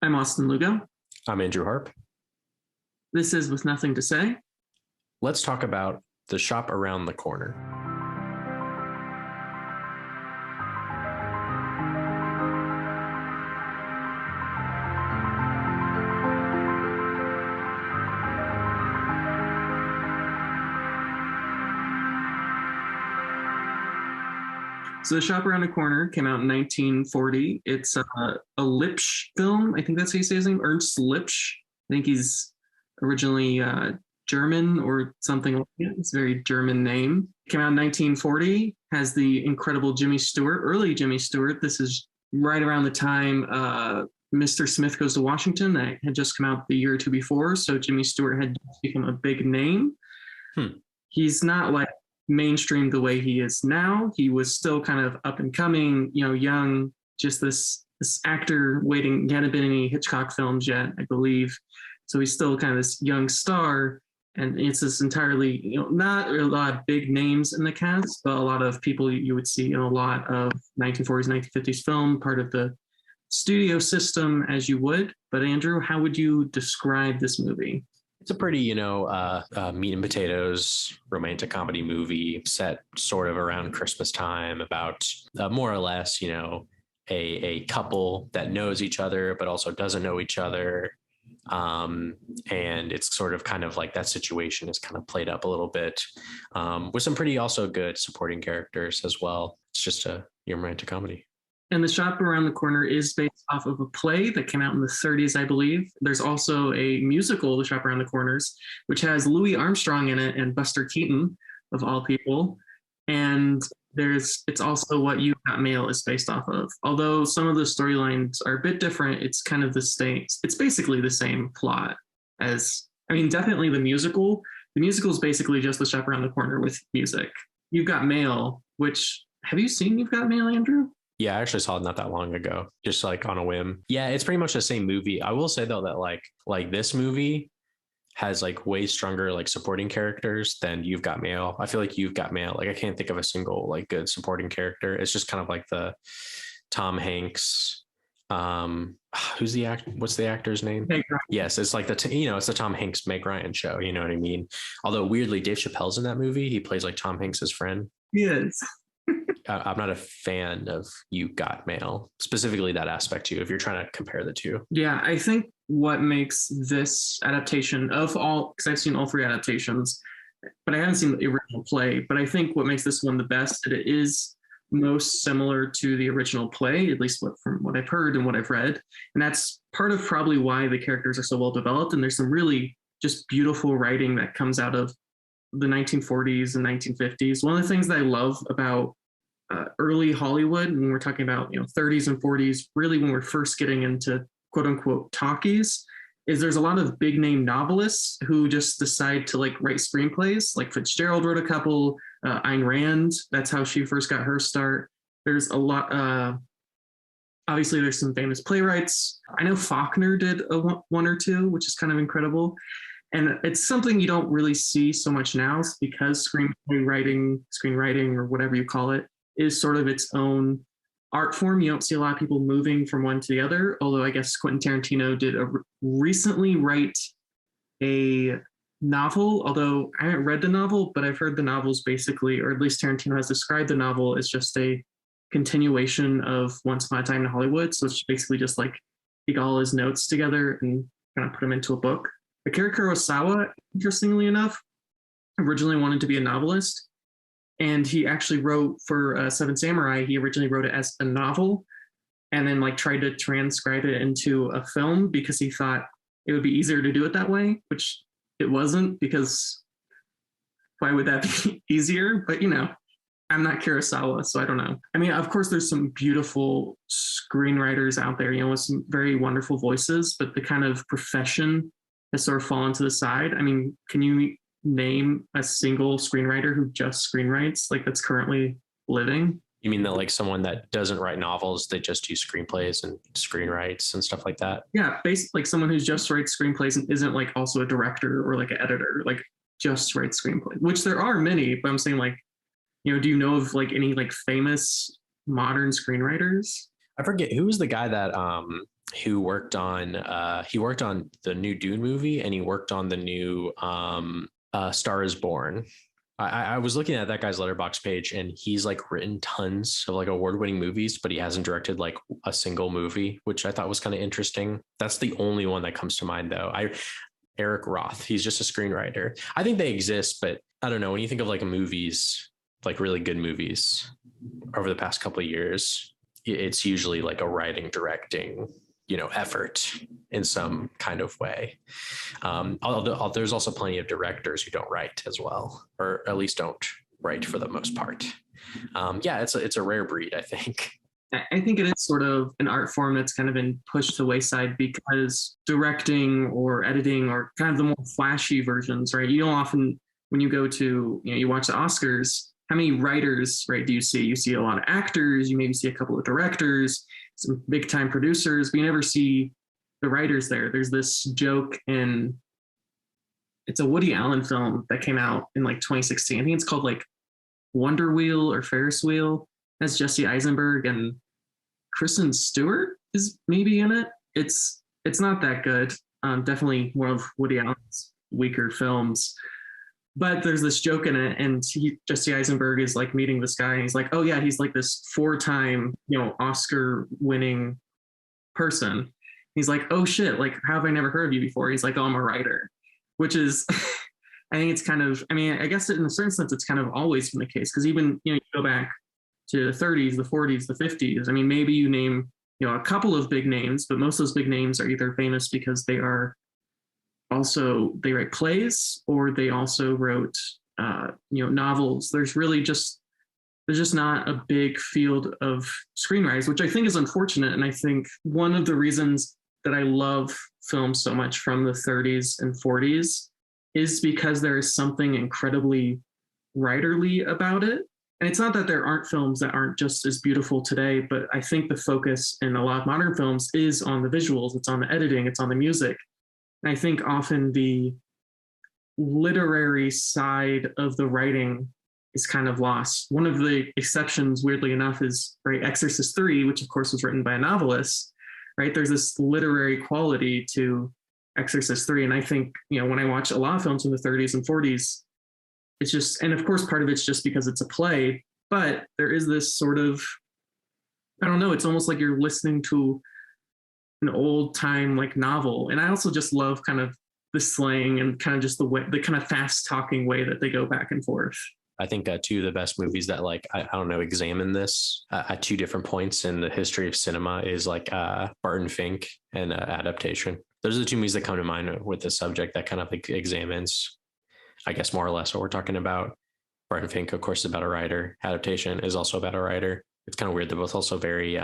I'm Austin Lugo. I'm Andrew Harp. This is With Nothing to Say. Let's talk about The Shop Around the Corner. So The Shop Around the Corner came out in 1940. It's a Lipsch film. I think that's how you say his name, Ernst Lipsch. I think he's originally German or something like that. It's a very German name. Came out in 1940, has the incredible Jimmy Stewart, early Jimmy Stewart. This is right around the time Mr. Smith Goes to Washington that had just come out the year or two before. So Jimmy Stewart had become a big name. He's not like mainstream the way he is now. He was still kind of up and coming, young, just this actor waiting. He hadn't been in any Hitchcock films yet, I believe. So he's still kind of this young star. And it's this entirely, not a lot of big names in the cast, but a lot of people you would see in a lot of 1940s, 1950s film, part of the studio system as you would. But Andrew, how would you describe this movie? It's a pretty, meat and potatoes romantic comedy movie set sort of around Christmas time about more or less, a couple that knows each other, but also doesn't know each other. And it's sort of kind of like that situation is kind of played up a little bit with some pretty also good supporting characters as well. It's just a romantic comedy. And The Shop Around the Corner is based off of a play that came out in the 30s, I believe. There's also a musical, The Shop Around the Corners, which has Louis Armstrong in it and Buster Keaton, of all people. And it's also what You Got Mail is based off of. Although some of the storylines are a bit different, it's kind of the same. It's basically the same plot as, definitely the musical. The musical is basically just The Shop Around the Corner with music. You've Got Mail, which, have you seen You've Got Mail, Andrew? Yeah, I actually saw it not that long ago, just like on a whim. Yeah, it's pretty much the same movie. I will say though that like this movie has like way stronger like supporting characters than You've Got Mail. I feel like You've Got Mail, like I can't think of a single like good supporting character. It's just kind of like the Tom Hanks. Who's the actor? What's the actor's name? Yes, it's like it's the Tom Hanks Meg Ryan show. You know what I mean? Although weirdly, Dave Chappelle's in that movie. He plays like Tom Hanks's friend. Yes. I'm not a fan of You Got Mail, specifically that aspect too, if you're trying to compare the two. Yeah, I think what makes this adaptation of all, because I've seen all three adaptations, but I haven't seen the original play, but I think what makes this one the best, that it is most similar to the original play, at least from what I've heard and what I've read. And that's part of probably why the characters are so well developed. And there's some really just beautiful writing that comes out of the 1940s and 1950s. One of the things that I love about early Hollywood, when we're talking about 30s and 40s, really when we're first getting into quote unquote talkies, is there's a lot of big name novelists who just decide to like write screenplays. Like Fitzgerald wrote a couple, Ayn Rand, that's how she first got her start. There's a lot, obviously there's some famous playwrights. I know Faulkner did one or two, which is kind of incredible. And it's something you don't really see so much now because screenwriting or whatever you call it is sort of its own art form. You don't see a lot of people moving from one to the other, although I guess Quentin Tarantino did recently write a novel, although I haven't read the novel, but I've heard the novel's basically, or at least Tarantino has described the novel as just a continuation of Once Upon a Time in Hollywood. So it's basically just like take all his notes together and kind of put them into a book. Akira Kurosawa, interestingly enough, originally wanted to be a novelist. And he actually wrote for Seven Samurai, he originally wrote it as a novel and then like tried to transcribe it into a film because he thought it would be easier to do it that way, which it wasn't, because why would that be easier? But I'm not Kurosawa, so I don't know. Of course, there's some beautiful screenwriters out there, with some very wonderful voices, but the kind of profession has sort of fallen to the side. Can you name a single screenwriter who just screenwrites, like that's currently living? You mean that like someone that doesn't write novels, they just do screenplays and screenwrites and stuff like that? Yeah, basically like someone who's just writes screenplays and isn't like also a director or like an editor, like just writes screenplays, which there are many, but I'm saying like, do you know of like any like famous modern screenwriters? I forget who was the guy that who worked on the new Dune movie, and he worked on the new Star is Born. I was looking at that guy's letterbox page, and he's like written tons of like award-winning movies, but he hasn't directed like a single movie, which I thought was kind of interesting. That's the only one that comes to mind, though. Eric Roth, he's just a screenwriter. I think they exist, but I don't know. When you think of like movies, like really good movies over the past couple of years, it's usually like a writing, directing, effort in some kind of way. Although there's also plenty of directors who don't write as well, or at least don't write for the most part. Yeah, it's a rare breed, I think. I think it is sort of an art form that's kind of been pushed to the wayside because directing or editing are kind of the more flashy versions, right? You don't often, when you go to, you watch the Oscars, how many writers, right, do you see? You see a lot of actors, you maybe see a couple of directors, some big time producers, but you never see the writers there. There's this joke it's a Woody Allen film that came out in like 2016. I think it's called like Wonder Wheel or Ferris Wheel. That's Jesse Eisenberg and Kristen Stewart is maybe in it. It's not that good. Definitely one of Woody Allen's weaker films. But there's this joke in it, and Jesse Eisenberg is like meeting this guy, and he's like, "Oh yeah, he's like this 4-time, Oscar-winning person." He's like, "Oh shit, like how have I never heard of you before?" He's like, "Oh, I'm a writer," which is, I think it's kind of, I mean, I guess in a certain sense, it's kind of always been the case because even you go back to the 30s, the 40s, the 50s. I mean, maybe you name a couple of big names, but most of those big names are either famous because they write plays or they also wrote novels. There's just not a big field of screenwriters, which I think is unfortunate. And I think one of the reasons that I love film so much from the 30s and 40s is because there is something incredibly writerly about it. And it's not that there aren't films that aren't just as beautiful today, but I think the focus in a lot of modern films is on the visuals, it's on the editing, it's on the music. And I think often the literary side of the writing is kind of lost. One of the exceptions, weirdly enough, is Exorcist 3, which of course was written by a novelist, right? There's this literary quality to Exorcist 3. And I think, when I watch a lot of films from the 30s and 40s, it's just, and of course, part of it's just because it's a play, but there is this sort of, I don't know, it's almost like you're listening to an old time like novel. And I also just love kind of the slang and kind of just the kind of fast talking way that they go back and forth. I think two of the best movies that I don't know, examine this at two different points in the history of cinema is like Barton Fink and Adaptation. Those are the two movies that come to mind with the subject that kind of like examines, I guess, more or less what we're talking about. Barton Fink, of course, is about a writer. Adaptation is also about a writer. It's kind of weird. They're both also very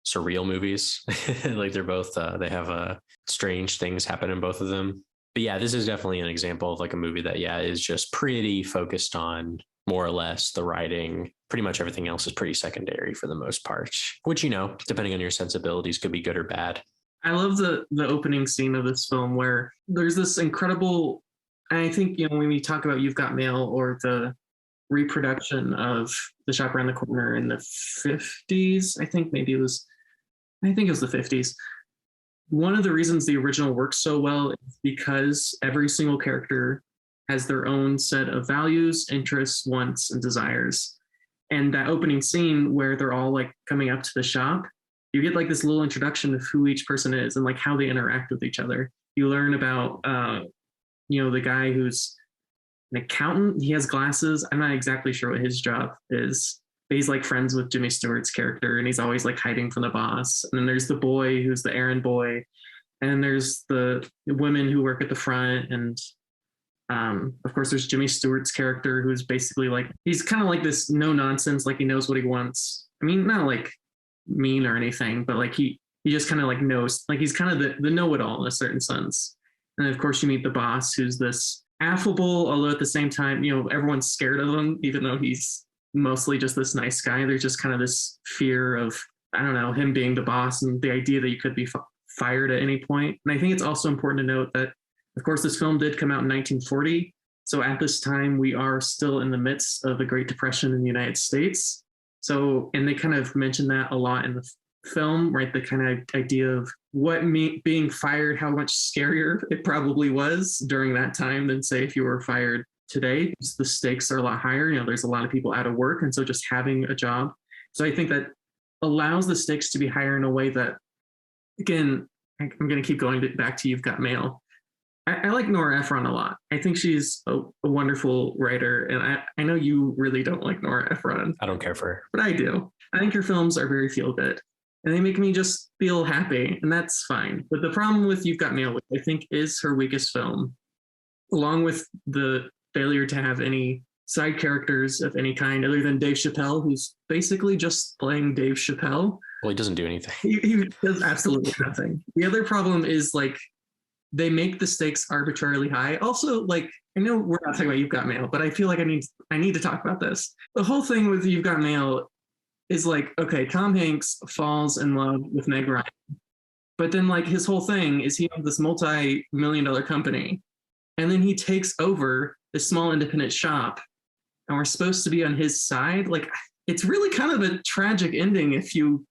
surreal movies. Like they're both, they have strange things happen in both of them. But yeah, this is definitely an example of like a movie that, is just pretty focused on more or less the writing. Pretty much everything else is pretty secondary for the most part, which, depending on your sensibilities, could be good or bad. I love the opening scene of this film where there's this incredible, and I think, when we talk about You've Got Mail or the reproduction of The Shop Around the Corner in the 50s, I think it was the 50s. One of the reasons the original works so well is because every single character has their own set of values, interests, wants, and desires. And that opening scene where they're all like coming up to the shop, you get like this little introduction of who each person is and like how they interact with each other. You learn about, the guy who's an accountant. He has glasses. I'm not exactly sure what his job is, but he's like friends with Jimmy Stewart's character and he's always like hiding from the boss. And then there's the boy who's the errand boy. And there's the women who work at the front. And of course, there's Jimmy Stewart's character who's basically like, he's kind of like this no nonsense, like he knows what he wants. I mean, not like mean or anything, but like he just kind of like knows, like he's kind of the know-it-all in a certain sense. And of course, you meet the boss who's this affable, although at the same time, everyone's scared of him, even though he's mostly just this nice guy. There's just kind of this fear of, I don't know, him being the boss and the idea that you could be fired at any point. And I think it's also important to note that, of course, this film did come out in 1940. So at this time, we are still in the midst of the Great Depression in the United States. So, and they kind of mention that a lot in film, right? The kind of idea of being fired, how much scarier it probably was during that time than say if you were fired today. The stakes are a lot higher. There's a lot of people out of work, and so just having a job. So I think that allows the stakes to be higher in a way that, again, I'm going to keep going back to You've Got Mail. I like Nora Ephron a lot. I think she's a wonderful writer, and I know you really don't like Nora Ephron. I don't care for her, but I do. I think her films are very feel good, and they make me just feel happy, and that's fine. But the problem with You've Got Mail, which I think is her weakest film, along with the failure to have any side characters of any kind other than Dave Chappelle, who's basically just playing Dave Chappelle. Well, he doesn't do anything. He does absolutely nothing. The other problem is like they make the stakes arbitrarily high. Also, like, I know we're not talking about You've Got Mail, but I feel like I need to talk about this. The whole thing with You've Got Mail is like, okay, Tom Hanks falls in love with Meg Ryan, but then like his whole thing is he owns this multi-million-dollar company, and then he takes over this small independent shop, and we're supposed to be on his side. Like, it's really kind of a tragic ending if you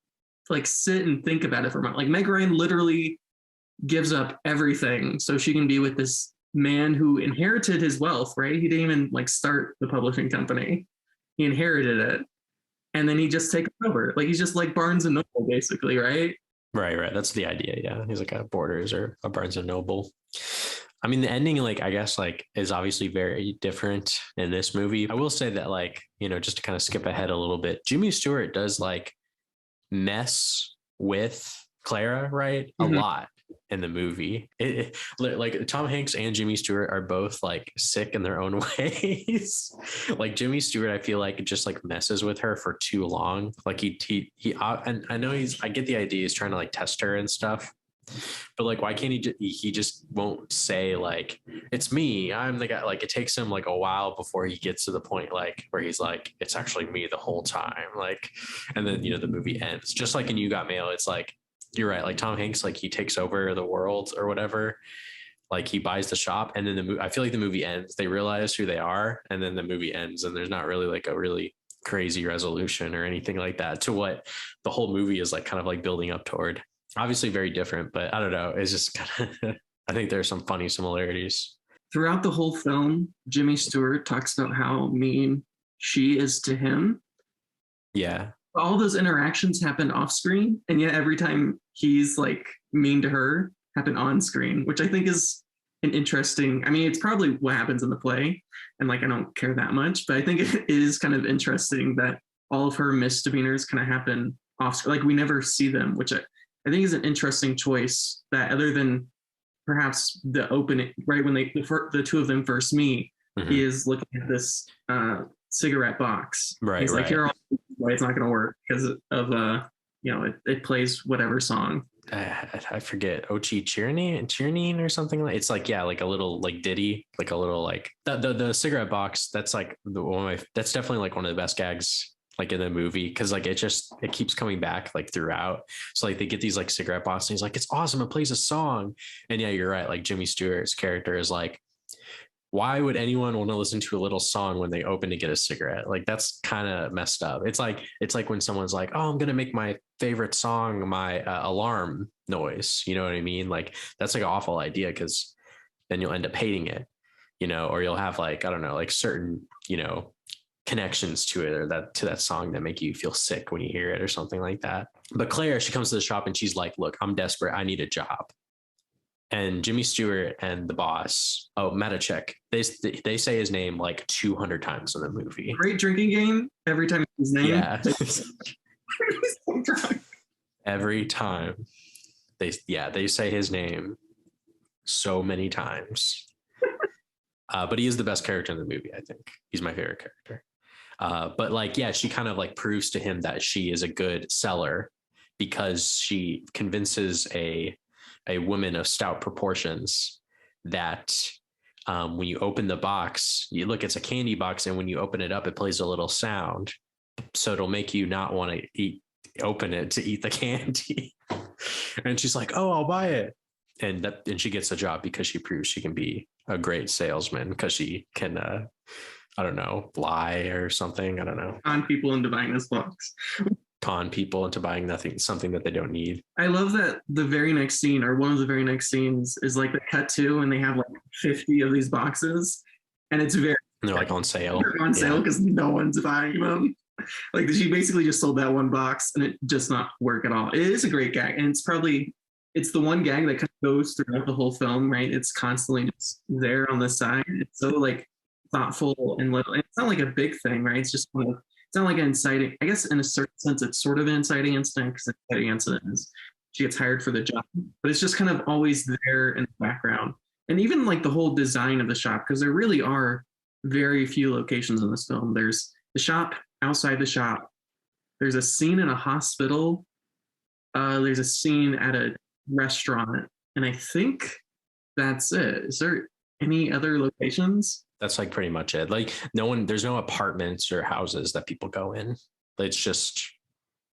like sit and think about it for a moment. Like, Meg Ryan literally gives up everything so she can be with this man who inherited his wealth, right? He didn't even like start the publishing company. He inherited it. And then he just takes over. Like, he's just like Barnes and Noble, basically, right? Right. That's the idea. Yeah. He's like a Borders or a Barnes and Noble. I mean, the ending, like, I guess, like, is obviously very different in this movie. I will say that, like, just to kind of skip ahead a little bit, Jimmy Stewart does like mess with Clara, right? A lot in the movie. Like Tom Hanks and Jimmy Stewart are both like sick in their own ways. Like Jimmy Stewart, I feel like just like messes with her for too long. Like he and I know I get the idea he's trying to like test her and stuff, but like why can't he just won't say like it's me, I'm the guy. Like it takes him like a while before he gets to the point like where he's like it's actually me the whole time, like, and then the movie ends just like in You Got Mail. It's like you're right, like Tom Hanks, like he takes over the world or whatever, like he buys the shop, and then I feel like the movie ends, they realize who they are, and then the movie ends, and there's not really like a really crazy resolution or anything like that to what the whole movie is like kind of like building up toward. Obviously very different, but I don't know, it's just kind of I think there's some funny similarities. Throughout the whole film, Jimmy Stewart talks about how mean she is to him. Yeah. All those interactions happen off screen, and yet every time he's like mean to her happen on screen, which I think is an interesting, I mean, it's probably what happens in the play, and like I don't care that much, but I think it is kind of interesting that all of her misdemeanors kind of happen off screen. Like we never see them, which I think is an interesting choice, that other than perhaps the opening, right when the two of them first meet, he is looking at this cigarette box. Right. He's like, here, why it's not going to work because of it plays whatever song. I forget, Ochi Chirnine or something like. It's like, yeah, like a little like ditty, like a little like the cigarette box. That's like that's definitely like one of the best gags like in the movie, because like it keeps coming back like throughout. So like they get these like cigarette boxes, and he's like, it's awesome, it plays a song. And yeah, you're right, like Jimmy Stewart's character is like, why would anyone want to listen to a little song when they open to get a cigarette? Like that's kind of messed up. It's like when someone's like, oh, I'm gonna make my favorite song my alarm noise, you know what I mean? Like that's like an awful idea, because then you'll end up hating it, or you'll have like, I don't know, like certain connections to it, or that song that make you feel sick when you hear it or something like that. But Claire, she comes to the shop and she's like, look, I'm desperate, I need a job. And Jimmy Stewart and the boss, Matichek, they say his name like 200 times in the movie. Great drinking game. Every time his name. Yeah. Every time they say his name so many times. But he is the best character in the movie, I think. He's my favorite character. But like, yeah, she kind of like proves to him that she is a good seller, because she convinces a woman of stout proportions that when you open the box, you look, it's a candy box, and when you open it up, it plays a little sound, so it'll make you not want to open it to eat the candy. And she's like, oh, I'll buy it. And she gets a job because she proves she can be a great salesman, because she can I don't know, lie or something, I don't know, on people into buying this box. con people into buying something that they don't need. I love that the very next scene, or one of the very next scenes, is like the cut to, and they have like 50 of these boxes, and it's very And they're like on sale. they're on sale because no one's buying them. Like she basically just sold that one box, and it just not work at all. It is a great gag, and it's the one gag that kind of goes throughout the whole film, right? It's constantly just there on the side. It's so like thoughtful and little. It's not like a big thing, right? It's just kind of, it's not like an inciting. I guess in a certain sense, it's sort of an inciting incident because the inciting incident is she gets hired for the job, but it's just kind of always there in the background. And even like the whole design of the shop, because there really are very few locations in this film. There's the shop, outside the shop. There's a scene in a hospital. There's a scene at a restaurant, and I think that's it. Is there any other locations? That's like pretty much it. Like there's no apartments or houses that people go in. It's just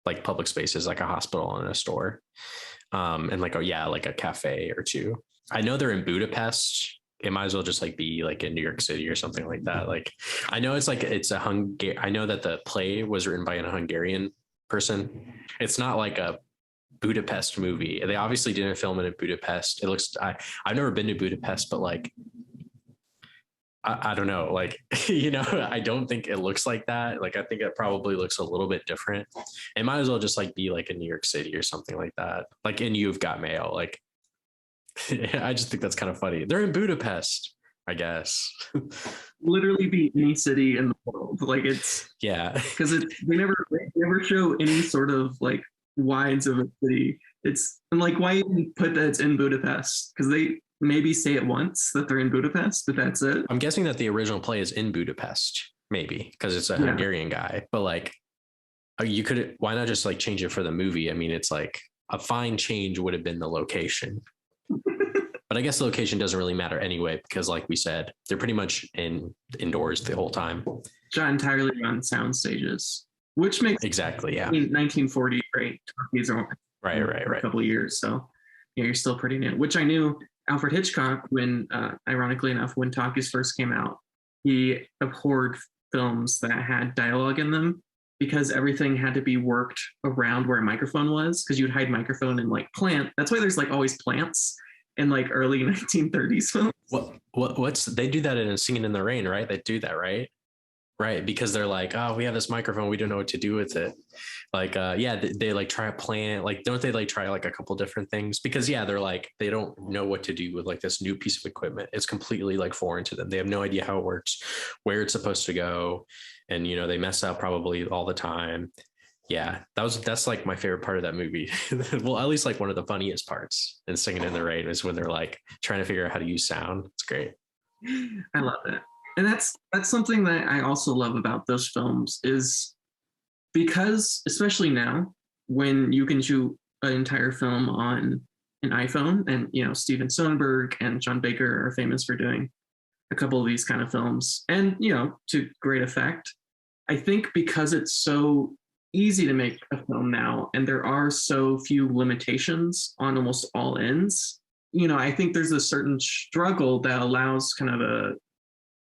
like public spaces, like a hospital and a store, and like like a cafe or two. I know they're in Budapest. It might as well just like be like in New York City or something like that. Like I know I know that the play was written by a Hungarian person. It's not like a Budapest movie. They obviously didn't film it in Budapest. I've never been to Budapest, but like I don't know, like I don't think it looks like that. Like I think it probably looks a little bit different. It might as well just like be like in New York City or something like that. Like in You've Got Mail. Like I just think that's kind of funny. They're in Budapest, I guess. Literally be any city in the world. Like it's because they never show any sort of like wides of a city. And like why even put that it's in Budapest? Because they maybe say it once that they're in Budapest, but that's it. I'm guessing that the original play is in Budapest, maybe because it's a Hungarian guy. But like, why not just like change it for the movie? I mean, it's like a fine change would have been the location. But I guess the location doesn't really matter anyway, because like we said, they're pretty much indoors the whole time. Shot entirely on sound stages, which makes exactly 1940 great. These are right. A couple of years, so you're still pretty new. Which I knew Alfred Hitchcock, when ironically enough, when Talkies first came out, he abhorred films that had dialogue in them because everything had to be worked around where a microphone was, because you'd hide microphone in like plant. That's why there's like always plants in like early 1930s films. They do that in Singing in the Rain, right? They do that, right? Right, because they're like, oh, we have this microphone, we don't know what to do with it. Like, they like try a plant, like, don't they like try like a couple different things? Because they're like, they don't know what to do with like this new piece of equipment. It's completely like foreign to them. They have no idea how it works, where it's supposed to go, and they mess up probably all the time. Yeah, that's like my favorite part of that movie. Well, at least like one of the funniest parts in Singing in the Rain is when they're like trying to figure out how to use sound. It's great. I love it. And that's something that I also love about those films, is because especially now when you can shoot an entire film on an iPhone, and Steven Soderbergh and John Baker are famous for doing a couple of these kind of films, and to great effect. I think because it's so easy to make a film now, and there are so few limitations on almost all ends, I think there's a certain struggle that allows kind of a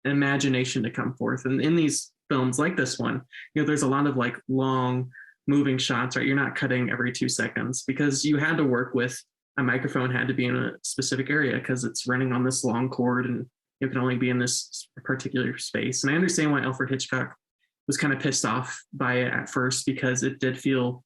imagination to come forth. And in these films like this one, there's a lot of like long moving shots, right? You're not cutting every 2 seconds because you had to work with a microphone, had to be in a specific area because it's running on this long cord and it can only be in this particular space. And I understand why Alfred Hitchcock was kind of pissed off by it at first, because it did feel,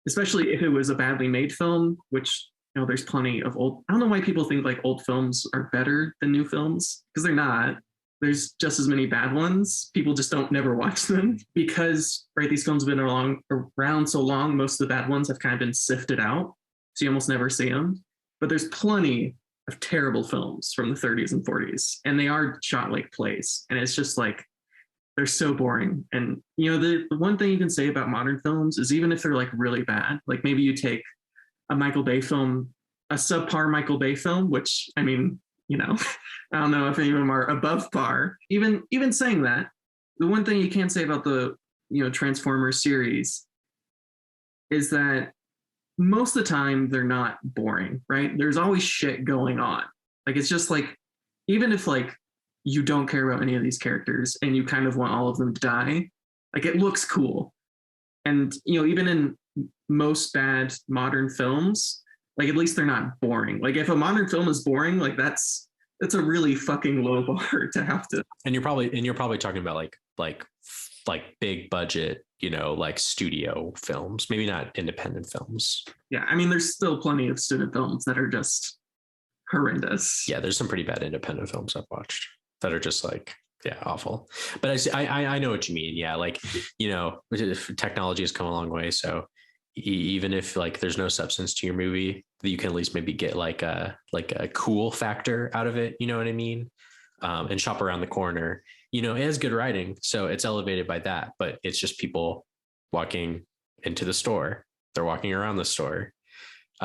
especially if it was a badly made film, which there's plenty of I don't know why people think like old films are better than new films, because they're not. There's just as many bad ones. People just don't never watch them because, right, these films have been around so long, most of the bad ones have kind of been sifted out. So you almost never see them. But there's plenty of terrible films from the 30s and 40s, and they are shot like plays. And it's just like, they're so boring. And, the one thing you can say about modern films is even if they're like really bad, like maybe you take a Michael Bay film, a subpar Michael Bay film, which, I mean, I don't know if any of them are above par. Even saying that, the one thing you can't say about the Transformers series is that most of the time they're not boring, right? There's always shit going on. Like it's just like, even if like you don't care about any of these characters and you kind of want all of them to die, like it looks cool. And even in most bad modern films, like at least they're not boring. Like if a modern film is boring, like that's a really fucking low bar to have to. And you're probably talking about like big budget, like studio films, maybe not independent films. Yeah, I mean, there's still plenty of student films that are just horrendous. Yeah, there's some pretty bad independent films I've watched that are just like, yeah, awful. But I know what you mean. Yeah, like, technology has come a long way. So even if like there's no substance to your movie, you can at least maybe get like a cool factor out of it. You know what I mean? And Shop Around the Corner, it has good writing, so it's elevated by that. But it's just people walking into the store. They're walking around the store.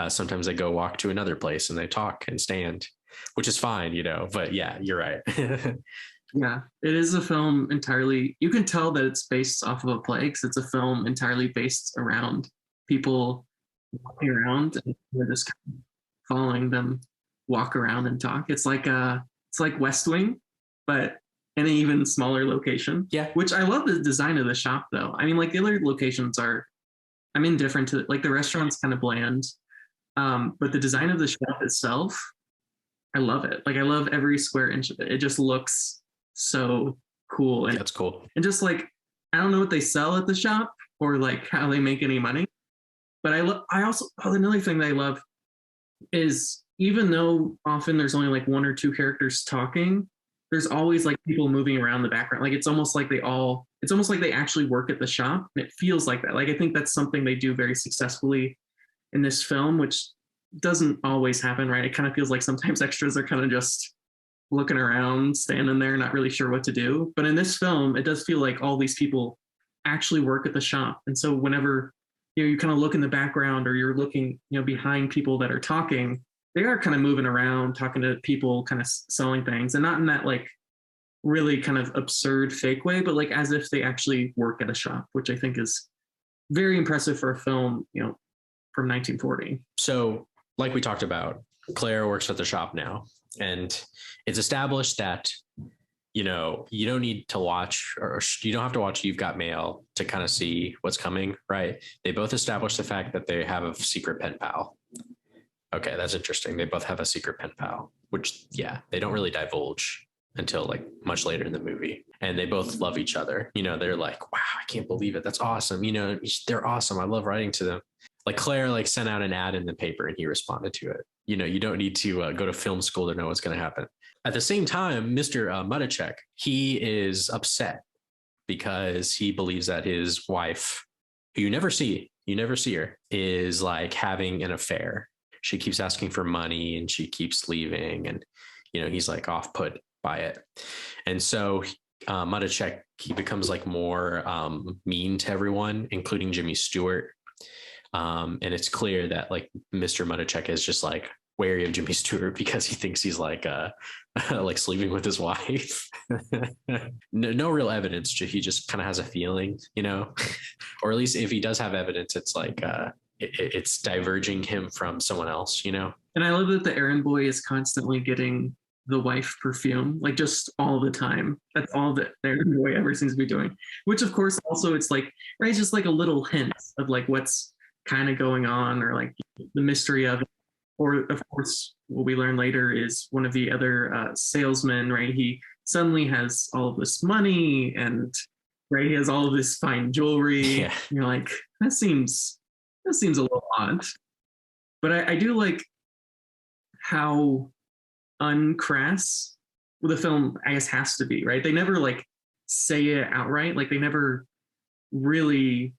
Sometimes they go walk to another place and they talk and stand, which is fine, But yeah, you're right. Yeah, it is a film entirely. You can tell that it's based off of a play because it's a film entirely based around people walking around and we're just kind of following them walk around and talk. It's like West Wing, but in an even smaller location. Yeah, which I love the design of the shop though. I mean, like the other locations I'm indifferent to. Like the restaurant's kind of bland, but the design of the shop itself, I love it. Like I love every square inch of it. It just looks so cool. And that's cool. And just like, I don't know what they sell at the shop or like how they make any money, but I also another thing that I love is even though often there's only like one or two characters talking, there's always like people moving around the background. Like it's almost like they actually work at the shop, and it feels like that. Like I think that's something they do very successfully in this film, which doesn't always happen, right? It kind of feels like sometimes extras are kind of just looking around, standing there, not really sure what to do. But in this film, it does feel like all these people actually work at the shop. And so whenever you kind of look in the background or you're looking, behind people that are talking, they are kind of moving around, talking to people, kind of selling things, and not in that like really kind of absurd fake way, but like as if they actually work at a shop, which I think is very impressive for a film, from 1940. So like we talked about, Claire works at the shop now, and it's established that you don't need to watch, or you don't have to watch You've Got Mail to kind of see what's coming, right? They both establish the fact that they have a secret pen pal. Okay, that's interesting. They both have a secret pen pal, which, yeah, they don't really divulge until like much later in the movie. And they both love each other. They're like, wow, I can't believe it. That's awesome. They're awesome. I love writing to them. Like Claire like sent out an ad in the paper and he responded to it. You don't need to go to film school to know what's going to happen. At the same time, Mr. Mudachek, he is upset because he believes that his wife, who you never see her, is like having an affair. She keeps asking for money and she keeps leaving, and he's like off put by it. And so Mudachek, he becomes like more mean to everyone, including Jimmy Stewart. And it's clear that like Mr. Mudachek is just like wary of Jimmy Stewart because he thinks he's like like sleeping with his wife. No real evidence. He just kind of has a feeling, or at least if he does have evidence, it's like it's diverging him from someone else, And I love that the errand boy is constantly getting the wife perfume, like just all the time. That's all that the errand boy ever seems to be doing, which of course also it's like, right, it's just like a little hint of like what's kind of going on, or like the mystery of it. Or of course what we learn later is one of the other salesmen, right, he suddenly has all of this money, and right, he has all of this fine jewelry. Yeah. And you're like, that seems a little odd. But I do like how uncrass the film, I guess, has to be, right? They never like say it outright. Like they never really,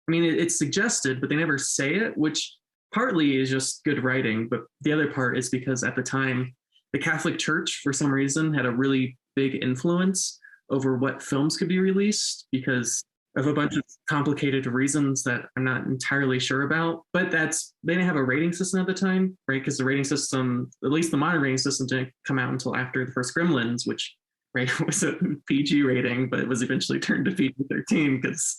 I mean, it's suggested, but they never say it, which partly is just good writing. But the other part is because at the time, the Catholic Church, for some reason, had a really big influence over what films could be released because of a bunch of complicated reasons that I'm not entirely sure about. But they didn't have a rating system at the time, right? Because the rating system, at least the modern rating system, didn't come out until after the first Gremlins, which, right, was a PG rating, but it was eventually turned to PG-13 because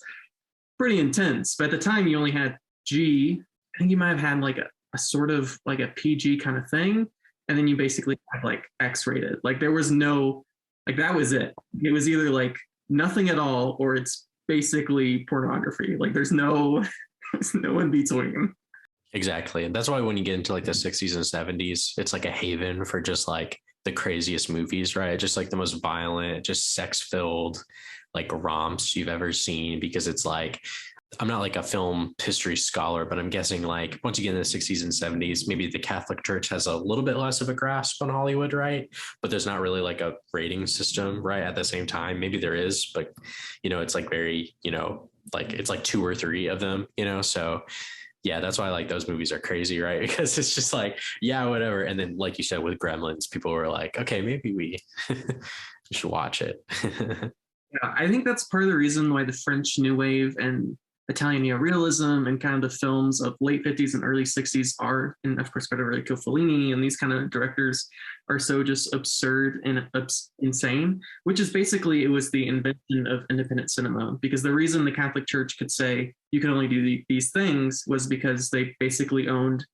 pretty intense. But at the time, you only had G. I think you might have had like a sort of like a PG kind of thing. And then you basically had like X-rated. Like there was no, like that was it. It was either like nothing at all or it's basically pornography. Like there's no there's no in between. Exactly. And that's why when you get into like the 60s and 70s, it's like a haven for just like the craziest movies, right? Just like the most violent, just sex filled like romps you've ever seen, because it's like, I'm not like a film history scholar, but I'm guessing like once you get in the 60s and 70s, maybe the Catholic Church has a little bit less of a grasp on Hollywood, right? But there's not really like a rating system, right? At the same time, maybe there is, but it's like very, like it's like two or three of them, so yeah, that's why like those movies are crazy, right? Because it's just like, yeah, whatever. And then, like you said, with Gremlins, people were like, okay, maybe we should watch it. Yeah, I think that's part of the reason why the French New Wave and Italian neorealism and kind of the films of late 50s and early 60s are, and of course, Federico Fellini and these kind of directors are so just absurd and insane, which is basically, it was the invention of independent cinema. Because the reason the Catholic Church could say you can only do these things was because they basically owned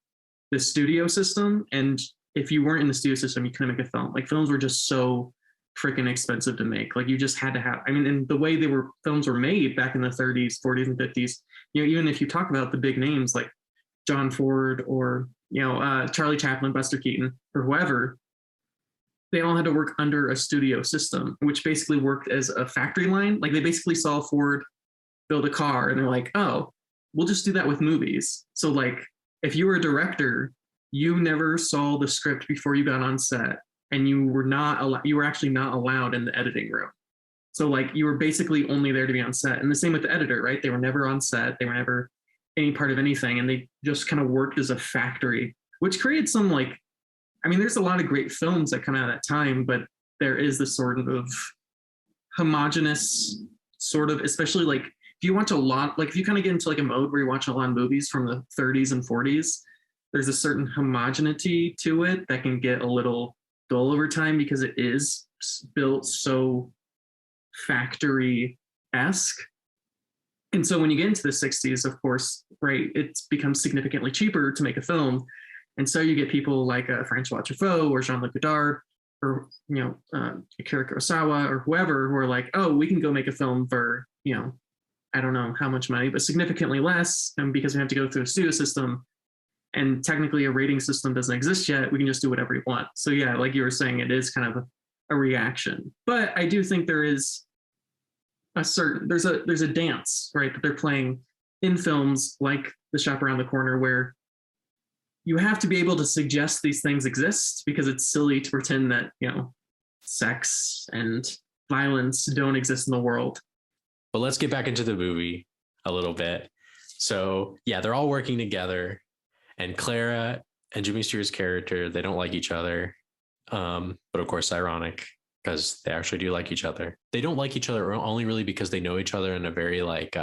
the studio system. And if you weren't in the studio system, you couldn't make a film. Like films were just so freaking expensive to make. Like you just had to have, I mean, and the way films were made back in the 30s, 40s, and 50s, even if you talk about the big names like John Ford or, Charlie Chaplin, Buster Keaton, or whoever, they all had to work under a studio system, which basically worked as a factory line. Like they basically saw Ford build a car and they're like, oh, we'll just do that with movies. So like, if you were a director, you never saw the script before you got on set, and you were actually not allowed in the editing room. So like you were basically only there to be on set. And the same with the editor, right? They were never on set. They were never any part of anything. And they just kind of worked as a factory, which created some like, I mean, there's a lot of great films that come out at that time, but there is this sort of homogenous sort of, especially like if you watch a lot, like if you kind of get into like a mode where you're watching a lot of movies from the 30s and 40s, there's a certain homogeneity to it that can get a little dull over time because it is built so factory-esque. And so when you get into the 60s, of course, right, it's become significantly cheaper to make a film. And so you get people like Francois Truffaut or Jean-Luc Godard or, Akira Kurosawa or whoever who are like, oh, we can go make a film for, I don't know how much money, but significantly less. And because we have to go through a studio system, and technically a rating system doesn't exist yet, we can just do whatever we want. So yeah, like you were saying, it is kind of a reaction. But I do think there is there's a dance, right, that they're playing in films like The Shop Around the Corner, where you have to be able to suggest these things exist, because it's silly to pretend that, sex and violence don't exist in the world. But let's get back into the movie a little bit. So yeah, they're all working together. And Clara and Jimmy Stewart's character, they don't like each other. But of course, ironic, because they actually do like each other. They don't like each other only really because they know each other in a very like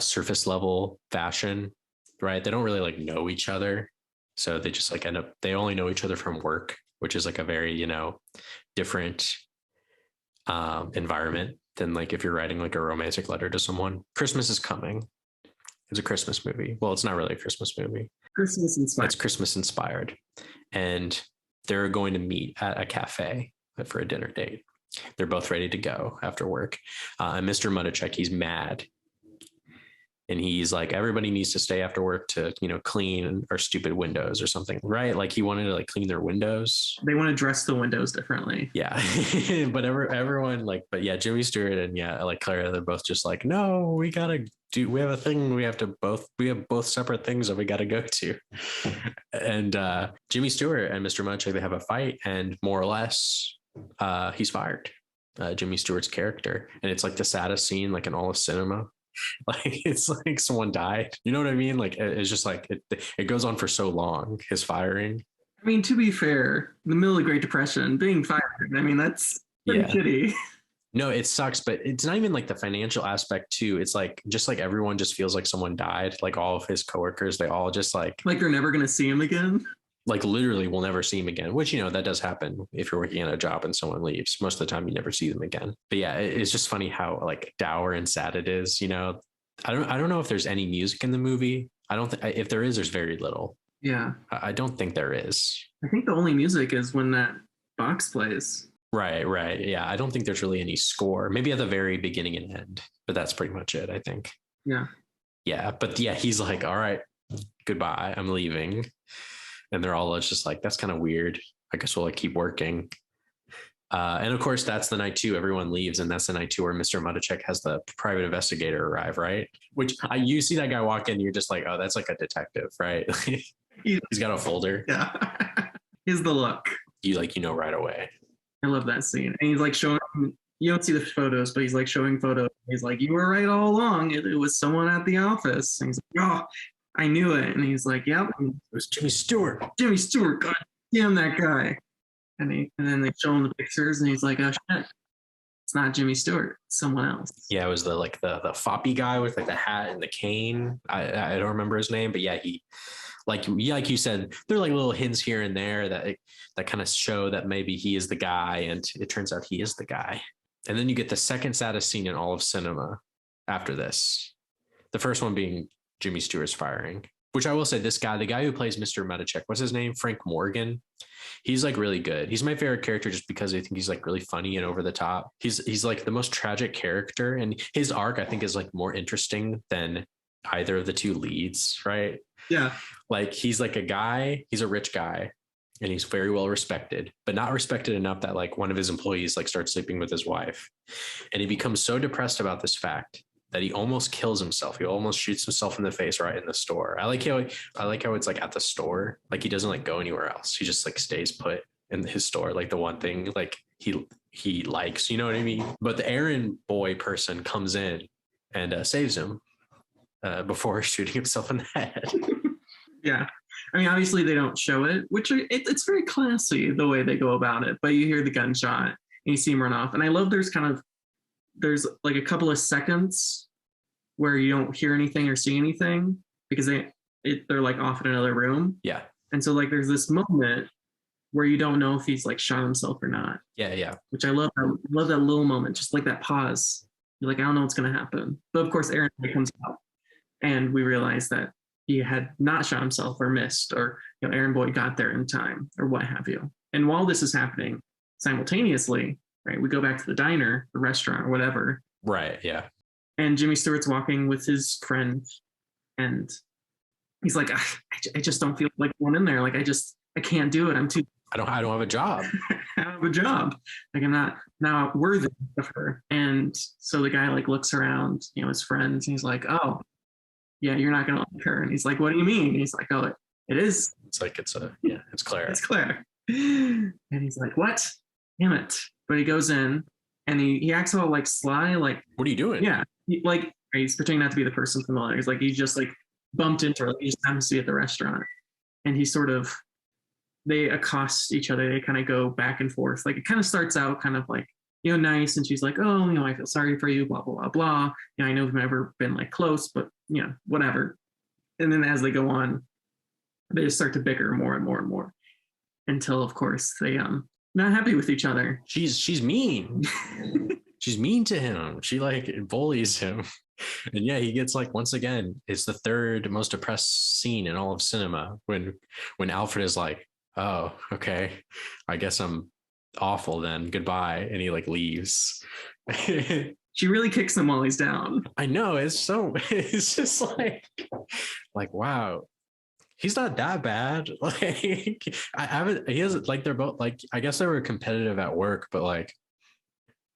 surface level fashion, right? They don't really like know each other. So they just like they only know each other from work, which is like a very, different environment than like if you're writing like a romantic letter to someone. Christmas is coming. It's a Christmas movie. Well, it's not really a Christmas movie. Christmas inspired. It's Christmas inspired. And they're going to meet at a cafe for a dinner date. They're both ready to go after work. And Mr. Mudachek, he's mad. And he's like, everybody needs to stay after work to, clean our stupid windows or something, right? Like he wanted to like clean their windows. They want to dress the windows differently. Yeah. But everyone like, but yeah, Jimmy Stewart and yeah, like Clara, they're both just like, no, we have a thing. We have both separate things that we got to go to. And Jimmy Stewart and Mr. Munchak, they have a fight, and more or less he's fired. Jimmy Stewart's character. And it's like the saddest scene like in all of cinema. Like it's like someone died, you know what I mean? Like it's just like it goes on for so long, his firing. I mean, to be fair, in the middle of the Great Depression, being fired, I mean, that's pretty shitty. No, it sucks, but it's not even like the financial aspect too. It's like just like everyone just feels like someone died. Like all of his coworkers, they all just like they're never gonna see him again. Like literally we'll never see him again, which, that does happen if you're working at a job and someone leaves. Most of the time you never see them again. But yeah, it's just funny how like dour and sad it is. I don't know if there's any music in the movie. I don't think if there is, there's very little. Yeah. I don't think there is. I think the only music is when that box plays. Right. Yeah. I don't think there's really any score. Maybe at the very beginning and end, but that's pretty much it, I think. Yeah. Yeah. But yeah, he's like, all right, goodbye. I'm leaving. And they're all just like, that's kind of weird. I guess we'll like keep working. And of course, that's the night too. Everyone leaves, and that's the night too where Mr. Mudachek has the private investigator arrive, right? Which you see that guy walk in, you're just like, oh, that's like a detective, right? He's got a folder. Yeah. He's the look. You know right away. I love that scene. And he's like showing, you don't see the photos, but he's like showing photos. He's like, you were right all along. It was someone at the office. And he's like, oh, I knew it. And he's like, yep. And it was Jimmy Stewart. Jimmy Stewart. God damn that guy. And then they show him the pictures and he's like, oh shit. It's not Jimmy Stewart. It's someone else. Yeah, it was the foppy guy with like the hat and the cane. I don't remember his name, but yeah, he like you said, there are like little hints here and there that kind of show that maybe he is the guy, and it turns out he is the guy. And then you get the second saddest scene in all of cinema after this. The first one being Jimmy Stewart's firing, which I will say, this guy, the guy who plays Mr. Mudachek, what's his name? Frank Morgan. He's like really good. He's my favorite character just because I think he's like really funny and over the top. He's like the most tragic character, and his arc I think is like more interesting than either of the two leads, right? Yeah. Like he's like a guy, he's a rich guy, and he's very well respected, but not respected enough that like one of his employees like starts sleeping with his wife. And he becomes so depressed about this fact that he almost kills himself. He almost shoots himself in the face right in the store. I like how it's like at the store, like he doesn't like go anywhere else. He just like stays put in his store, like the one thing like he likes, you know what I mean? But the errand boy person comes in and saves him before shooting himself in the head. Yeah. I mean, obviously they don't show it, which it's very classy the way they go about it, but you hear the gunshot and you see him run off. And I love there's like a couple of seconds where you don't hear anything or see anything because they're like off in another room. Yeah. And so like there's this moment where you don't know if he's like shot himself or not. Yeah. Which I love. I love that little moment, just like that pause. You're like, I don't know what's going to happen. But of course, Aaron comes out and we realize that he had not shot himself or missed, or Aaron Boyd got there in time or what have you. And while this is happening simultaneously, right, we go back to the diner, the restaurant, or whatever. Right. Yeah. And Jimmy Stewart's walking with his friend, and he's like, I just don't feel like going in there. Like I can't do it. I don't have a job. I have a job. Like I'm not worthy of her. And so the guy like looks around, his friends, and he's like, oh, yeah, you're not gonna like her. And he's like, what do you mean? And he's like, oh, it is. It's like it's Claire. It's Claire. And he's like, what? Damn it. But he goes in and he acts all like sly, like, what are you doing? Yeah. He's pretending not to be the person familiar. He's like, he just like bumped into her. He just happens to be at the restaurant. And they accost each other. They kind of go back and forth. Like it kind of starts out kind of like, nice. And she's like, oh, I feel sorry for you, blah, blah, blah, blah. I know we've never been like close, but whatever. And then as they go on, they just start to bicker more and more and more until of course they not happy with each other. She's mean. She's mean to him. She like bullies him. And yeah, he gets like, once again, it's the third most depressed scene in all of cinema when Alfred is like, oh, okay, I guess I'm awful then, goodbye. And he like leaves. She really kicks him while he's down. I know, it's just like wow, he's not that bad. Like he has like, they're both like, I guess they were competitive at work, but like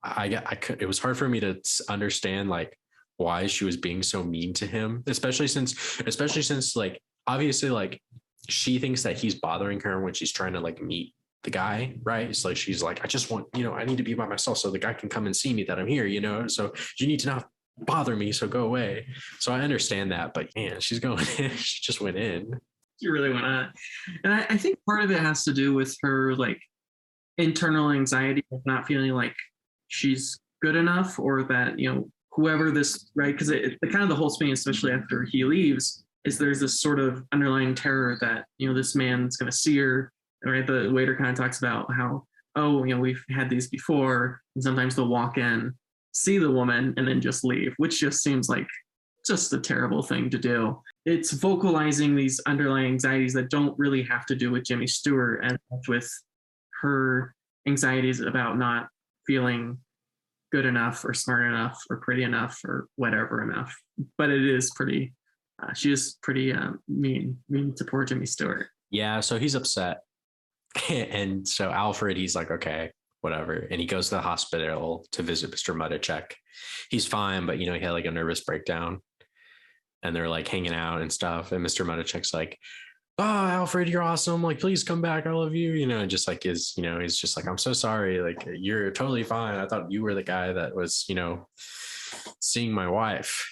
it was hard for me to understand like why she was being so mean to him, especially since like obviously like she thinks that he's bothering her when she's trying to like meet the guy, right? It's like she's like, I just want, I need to be by myself so the guy can come and see me that I'm here, so you need to not bother me, so go away. So I understand that, but man, she's going in. She just went in. She really went on. And I think part of it has to do with her like internal anxiety of not feeling like she's good enough, or that whoever this, right, because it kind of the whole scene, especially after he leaves, is there's this sort of underlying terror that this man's going to see her, right? The waiter kind of talks about how, oh, we've had these before, and sometimes they'll walk in, see the woman, and then just leave, which just seems like just a terrible thing to do. It's vocalizing these underlying anxieties that don't really have to do with Jimmy Stewart and with her anxieties about not feeling good enough or smart enough or pretty enough or whatever enough. But it is pretty, she is pretty mean to poor Jimmy Stewart. Yeah, so he's upset. And so Alfred, he's like, okay, whatever. And he goes to the hospital to visit Mr. Mudachek. He's fine, but, he had like a nervous breakdown. And they're like hanging out and stuff. And Mr. Mudachek's like, oh, Alfred, you're awesome. Like, please come back. I love you. And just like he's just like, I'm so sorry. Like, you're totally fine. I thought you were the guy that was, seeing my wife.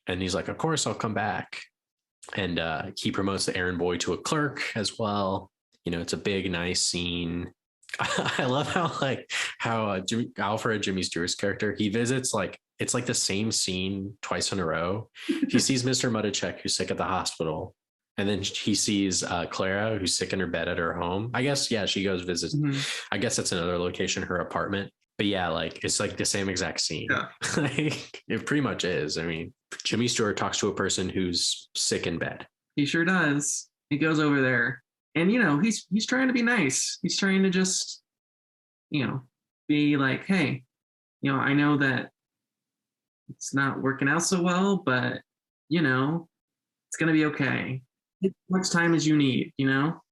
And he's like, of course I'll come back. And he promotes the errand boy to a clerk as well. It's a big, nice scene. I love how Alfred, Jimmy Stewart's character, he visits it's like the same scene twice in a row. He sees Mr. Mudachek, who's sick at the hospital. And then he sees Clara, who's sick in her bed at her home. I guess, yeah, she goes visit. Mm-hmm. I guess that's another location, her apartment. But yeah, it's like the same exact scene. Yeah. It pretty much is. I mean, Jimmy Stewart talks to a person who's sick in bed. He sure does. He goes over there. And, he's trying to be nice. He's trying to just, be like, hey, I know that it's not working out so well, but, it's going to be okay. Take as much time as you need,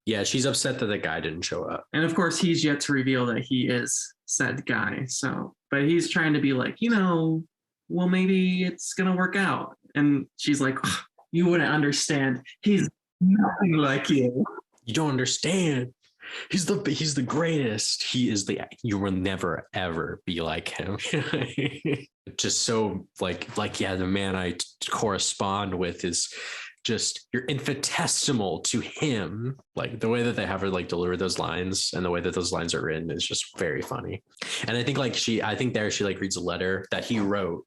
Yeah, she's upset that the guy didn't show up. And of course, he's yet to reveal that he is said guy. So, but he's trying to be like, well, maybe it's going to work out. And she's like, oh, you wouldn't understand. He's nothing like you. You don't understand. He's the greatest. You will never ever be like him. Just so yeah, the man I correspond with is just, you're infinitesimal to him. Like the way that they have her deliver those lines and the way that those lines are written is just very funny. And I think she reads a letter that he wrote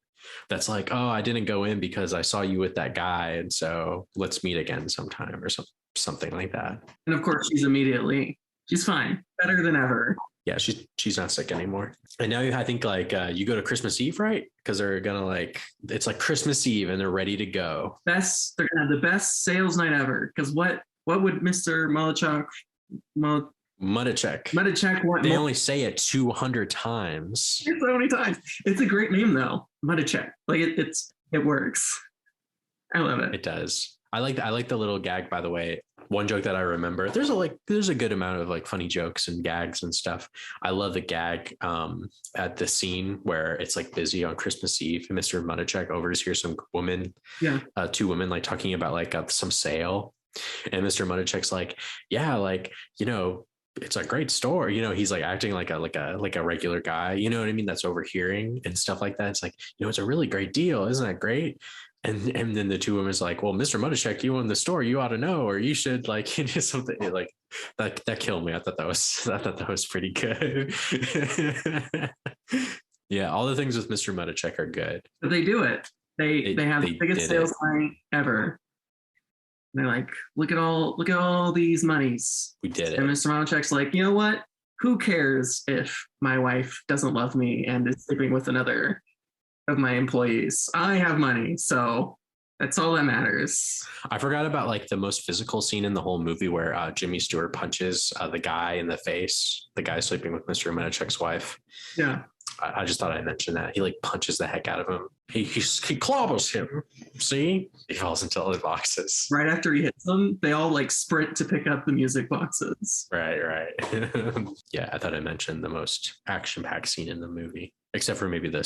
that's like, oh, I didn't go in because I saw you with that guy, and so let's meet again sometime or something like that. And of course she's fine, better than ever. Yeah, she's not sick anymore. And now I think you go to Christmas Eve, right? Because they're gonna it's like Christmas Eve and they're ready to go. They're gonna have the best sales night ever. Because what would Mr. Mudachek want? They only say it 200 times. So many times. It's a great name though, Mudachek. It works. I love it. It does. I like the little gag, by the way. One joke that I remember, there's a good amount of funny jokes and gags and stuff. I love the gag at the scene where it's busy on Christmas Eve and Mr. Mudachek overhears some women, two women talking about some sale, and Mr. Mudachek's like, yeah, it's a great store. He's acting like a regular guy. You know what I mean? That's overhearing and stuff like that. It's it's a really great deal. Isn't that great? And then the two women's like, well, Mr. Mudachek, you own the store, you ought to know, or you should something that killed me. I thought that was pretty good. Yeah, all the things with Mr. Mudachek are good. But they do it. They have the biggest sales line ever. And they're like, look at all these monies. We did it. And Mr. Mudachek's like, you know what? Who cares if my wife doesn't love me and is sleeping with another of my employees? I have money, so that's all that matters. I forgot about the most physical scene in the whole movie where Jimmy Stewart punches the guy in the face, the guy sleeping with Mr. Mudachek's wife. Yeah. I just thought I'd mention that. He punches the heck out of him. He clobbers him. See? He falls into all the boxes. Right after he hits them, they all sprint to pick up the music boxes. Right. Yeah, I thought I mentioned the most action-packed scene in the movie. Except for maybe the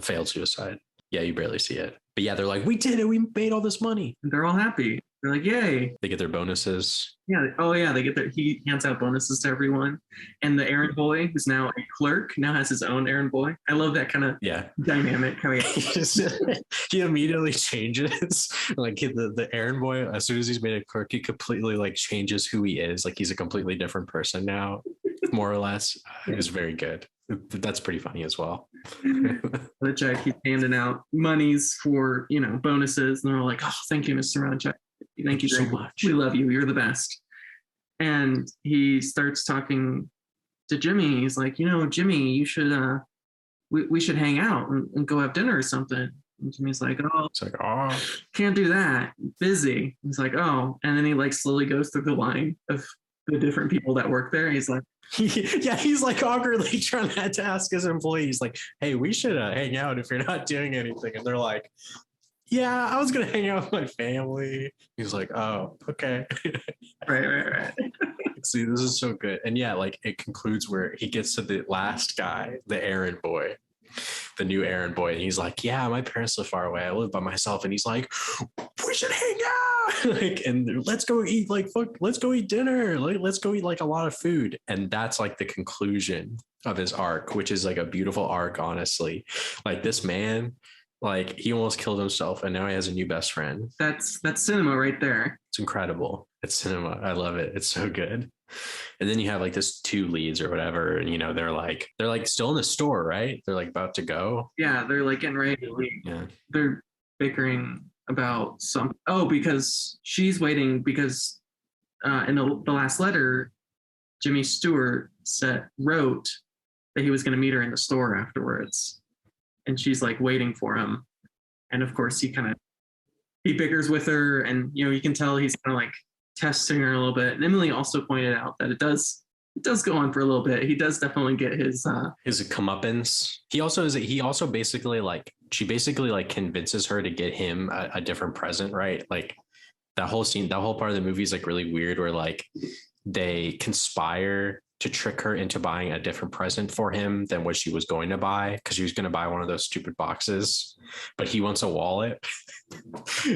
failed suicide. Yeah, you barely see it. But yeah, they're like, we did it. We made all this money. And they're all happy. They're like, yay. They get their bonuses. Yeah. Oh, yeah. He hands out bonuses to everyone. And the errand boy, who's now a clerk, now has his own errand boy. I love that kind of dynamic. How he immediately changes. The errand boy, as soon as he's made a clerk, he completely changes who he is. He's a completely different person now, more or less. It was very good. That's pretty funny as well. Mudachek, he's handing out monies for, bonuses. And they're like, oh, thank you, Mr. Mudachek. Thank you so much. We love you. You're the best. And he starts talking to Jimmy. He's like, Jimmy, you should, we should hang out and go have dinner or something. And Jimmy's like, can't do that. Busy. He's like, oh. And then he slowly goes through the line of the different people that work there. He's like, yeah, he's like awkwardly trying to ask his employees, like, hey, we should hang out if you're not doing anything. And they're like, yeah, I was going to hang out with my family. He's like, oh, okay. right. See, this is so good. And yeah, like it concludes where he gets to the last guy, the errand boy, the new errand boy. And he's like, yeah, my parents live far away. I live by myself. And he's like, we should hang out. Like, and let's go eat, like, fuck, let's go eat dinner. Like, let's go eat like a lot of food. And that's like the conclusion of his arc, which is like a beautiful arc, honestly. Like this man, like he almost killed himself and now he has a new best friend. That's cinema right there. It's incredible. It's cinema. I love it. It's so good. And then you have like this two leads or whatever, and you know, they're like still in the store, right? They're like about to go. Yeah, they're like getting ready to leave. Yeah. They're bickering about some. Oh, because she's waiting because in the last letter, Jimmy Stewart wrote that he was going to meet her in the store afterwards, and she's like waiting for him, and of course he bickers with her, and you know, you can tell he's kind of like testing her a little bit. And Emily also pointed out that it does go on for a little bit. He does definitely get his comeuppance. He also basically like, she basically like convinces her to get him a different present, right? Like that whole scene, that whole part of the movie is like really weird, where like they conspire to trick her into buying a different present for him than what she was going to buy, because she was going to buy one of those stupid boxes, but he wants a wallet.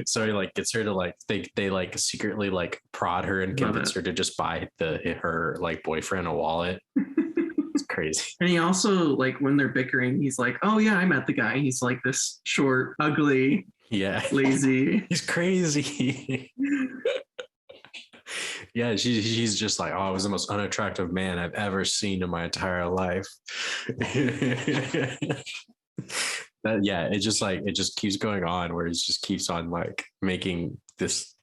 So he like gets her to like, they like secretly like prod her and convince her to just buy her like boyfriend a wallet. It's crazy. And he also, like, when they're bickering, he's like, oh yeah, I met the guy. He's like this short, ugly, lazy. He's crazy. Yeah, she's just like, oh, I was the most unattractive man I've ever seen in my entire life. It just keeps going on, where it just keeps on like making this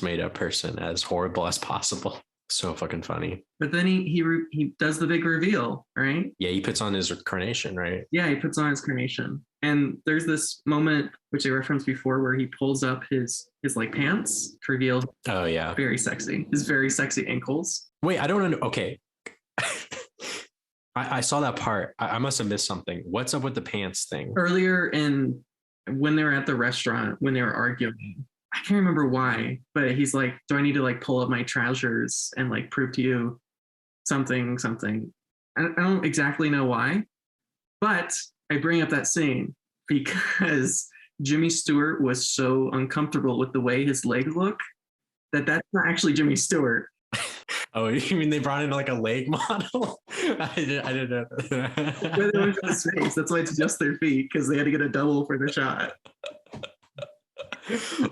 made up person, as horrible as possible. So fucking funny. But then he does the big reveal, right? Yeah, he puts on his carnation, right? Yeah, he puts on his carnation. And there's this moment, which I referenced before, where he pulls up his like pants to reveal. Oh yeah, very sexy. His very sexy ankles. Wait, I don't know. Okay. I saw that part. I must have missed something. What's up with the pants thing? Earlier when they were at the restaurant, when they were arguing, I can't remember why, but he's like, do I need to like pull up my trousers and like prove to you something? I don't exactly know why, but I bring up that scene because Jimmy Stewart was so uncomfortable with the way his legs look that's not actually Jimmy Stewart. Oh, you mean they brought in like a leg model? I didn't know. They went to his face. That's why it's just their feet, because they had to get a double for the shot.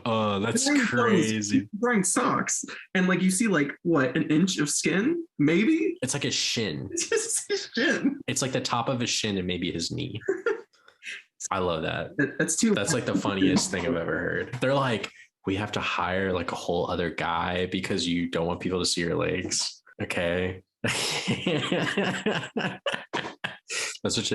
Oh, that's crazy. He's wearing socks, and like you see like what, an inch of skin, maybe? It's like a shin. It's just his shin. It's like the top of his shin and maybe his knee. I love that. That's like the funniest thing I've ever heard. They're like, we have to hire like a whole other guy because you don't want people to see your legs. Okay. That's such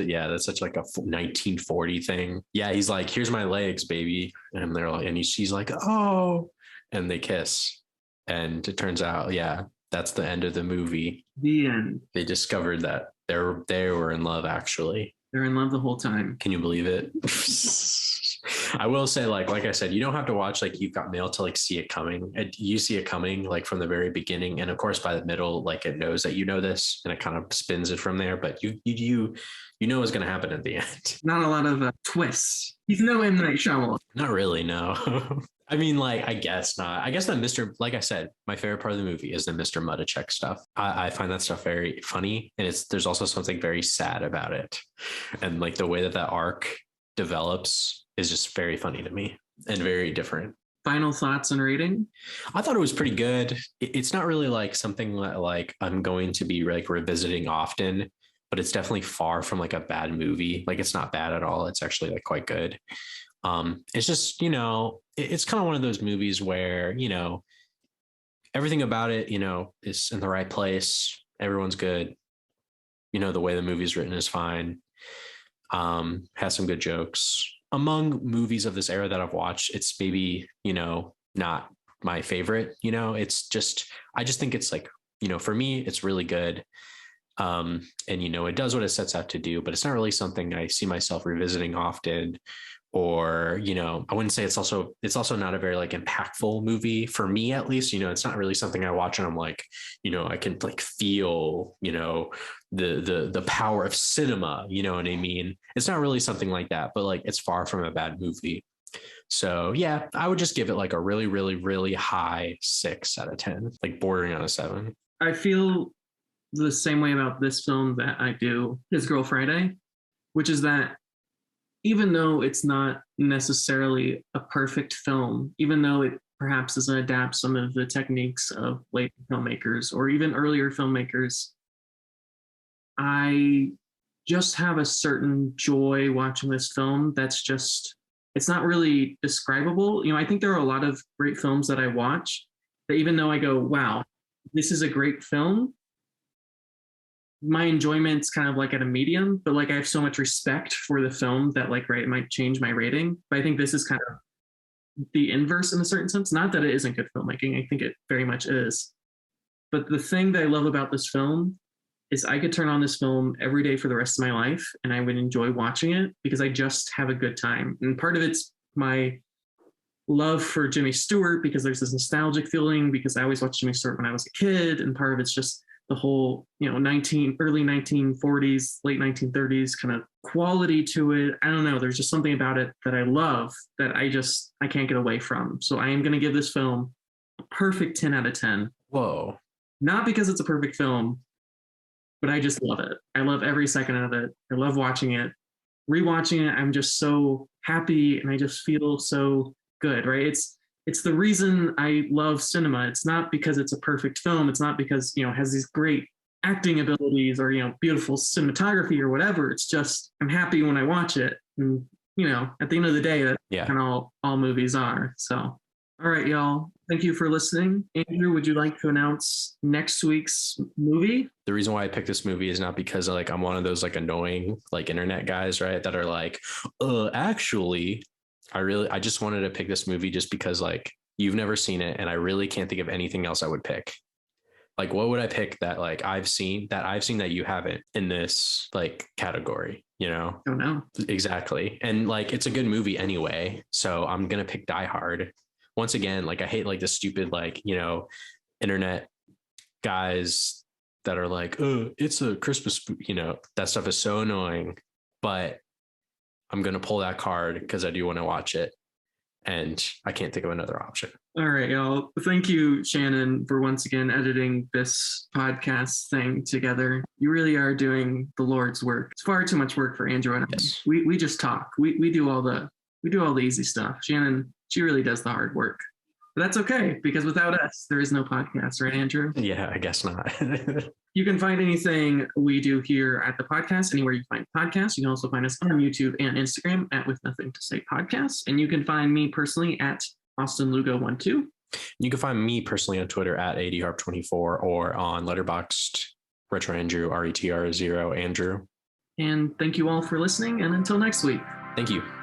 like a 1940 thing. Yeah, he's like, here's my legs, baby. And they're like, and she's like, oh, and they kiss. And it turns out, yeah, that's the end of the movie. The end. They discovered that they were in love, actually. They're in love the whole time. Can you believe it? I will say, like I said, you don't have to watch like You've Got Mail to like see it coming. You see it coming like from the very beginning, and of course by the middle, like it knows that you know this, and it kind of spins it from there. But you know what's going to happen at the end. Not a lot of twists. He's no M. Night Shyamalan. Not really, no. I mean, like, I guess not. I guess that like I said, my favorite part of the movie is the Mr. Mudachek stuff. I find that stuff very funny, and there's also something very sad about it, and like the way that arc develops is just very funny to me and very different. Final thoughts and rating? I thought it was pretty good. It's not really like something that like I'm going to be like revisiting often, but it's definitely far from like a bad movie. Like it's not bad at all. It's actually like quite good. It's just, you know, it's kind of one of those movies where, you know, everything about it, you know, is in the right place. Everyone's good. You know, the way the movie's written is fine. Has some good jokes. Among movies of this era that I've watched, it's maybe, you know, not my favorite. It's just, I just think it's like, for me, it's really good. And it does what it sets out to do, but it's not really something I see myself revisiting often. Or I wouldn't say it's also not a very like impactful movie for me, at least. It's not really something I watch and I'm like, I can like feel the power of cinema, you know what I mean? It's not really something like that, but like it's far from a bad movie. So yeah, I would just give it like a really, really, really high 6 out of 10, like bordering on a 7. I feel the same way about this film that I do His Girl Friday, which is that even though it's not necessarily a perfect film, even though it perhaps doesn't adapt some of the techniques of late filmmakers or even earlier filmmakers, I just have a certain joy watching this film that's just, it's not really describable. I think there are a lot of great films that I watch that even though I go, wow, this is a great film, my enjoyment's kind of like at a medium, but like I have so much respect for the film that like, right, it might change my rating. But I think this is kind of the inverse in a certain sense. Not that it isn't good filmmaking. I think it very much is. But the thing that I love about this film is I could turn on this film every day for the rest of my life and I would enjoy watching it because I just have a good time. And part of it's my love for Jimmy Stewart because there's this nostalgic feeling because I always watched Jimmy Stewart when I was a kid. And part of it's just the whole, early 1940s, late 1930s kind of quality to it. I don't know. There's just something about it that I love that I can't get away from. So I am going to give this film a perfect 10 out of 10. Whoa. Not because it's a perfect film, but I just love it. I love every second of it. I love watching it. Rewatching it, I'm just so happy and I just feel so good, right? It's the reason I love cinema. It's not because it's a perfect film. It's not because, it has these great acting abilities or, beautiful cinematography or whatever. It's just, I'm happy when I watch it. And, at the end of the day, that's kind of all movies are. So, all right, y'all. Thank you for listening. Andrew, would you like to announce next week's movie? The reason why I picked this movie is not because like I'm one of those like annoying like internet guys, right? That are like, actually, I just wanted to pick this movie just because like you've never seen it and I really can't think of anything else I would pick. Like what would I pick that like I've seen that you haven't in this like category, Oh no. Exactly. And like it's a good movie anyway. So I'm going to pick Die Hard. Once again, like I hate like the stupid like, internet guys that are like, oh, it's a Christmas, that stuff is so annoying. But I'm going to pull that card because I do want to watch it. And I can't think of another option. All right, y'all. Thank you, Shannon, for once again editing this podcast thing together. You really are doing the Lord's work. It's far too much work for Andrew and I. Yes. We just talk. We do all the easy stuff. Shannon, she really does the hard work. But that's okay because without us, there is no podcast, right, Andrew? Yeah, I guess not. You can find anything we do here at the podcast anywhere you find podcasts. You can also find us on YouTube and Instagram at With Nothing to Say Podcast. And you can find me personally at AustinLugo12. You can find me personally on Twitter at ADHarp24 or on Letterboxd, Retro Andrew, RETR0 Andrew. And thank you all for listening. And until next week. Thank you.